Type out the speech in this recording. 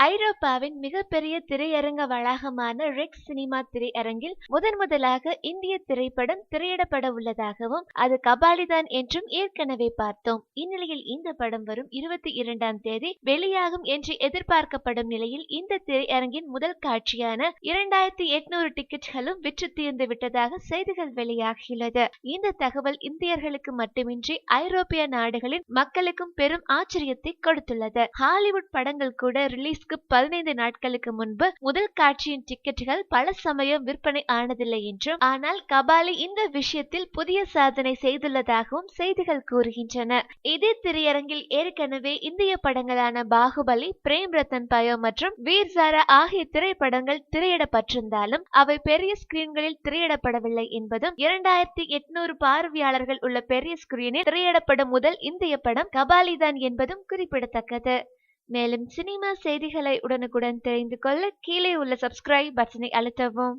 ஐரோப்பாவின் மிகப்பெரிய திரையரங்க வளாகமான ரெக்ஸ் சினிமா திரையரங்கில் முதலாக இந்திய திரைப்படம் திரையிடப்பட உள்ளதாகவும் அது கபாலிதான் என்றும் ஏற்கனவே பார்த்தோம். இந்நிலையில் இந்த படம் வரும் 22ஆம் தேதி வெளியாகும் என்று எதிர்பார்க்கப்படும் நிலையில் இந்த திரையரங்கின் முதல் காட்சியான 2800 டிக்கெட்டுகளும் விற்று தீர்ந்து விட்டதாக செய்திகள் வெளியாகியுள்ளது. இந்த தகவல் இந்தியர்களுக்கு மட்டுமின்றி ஐரோப்பிய நாடுகளின் மக்களுக்கும் பெரும் ஆச்சரியத்தை கொடுத்துள்ளது. ஹாலிவுட் படங்கள் கூட ரிலீஸ்க்கு 15 நாட்களுக்கு முன்பு முதல் காட்சியின் டிக்கெட்டுகள் பல சமயம் விற்பனை ஆனதில்லை என்றும், ஆனால் கபாலி இந்த விஷயத்தில் புதிய சாதனை செய்துள்ளதாகவும் செய்திகள் கூறுகின்றன. இதே திரையரங்கில் ஏற்கனவே இந்திய படங்களான பாகுபலி, பிரேம் ரத்தன் பயோ மற்றும் வீர் ஜாரா ஆகிய திரைப்படங்கள் திரையிடப்பட்டிருந்தாலும் அவை பெரிய ஸ்கிரீன்களில் திரையிடப்படவில்லை என்பதும் 2800 பார்வையாளர்கள் உள்ள பெரிய ஸ்கிரீனில் திரையிடப்படும் முதல் இந்திய படம் கபாலிதான் என்பதும் குறிப்பிடத்தக்கது. மேலும் சினிமா செய்திகளை உடனுக்குடன் தெரிந்து கொள்ள கீழே உள்ள சப்ஸ்கிரைப் பட்டனை அழுத்தவும்.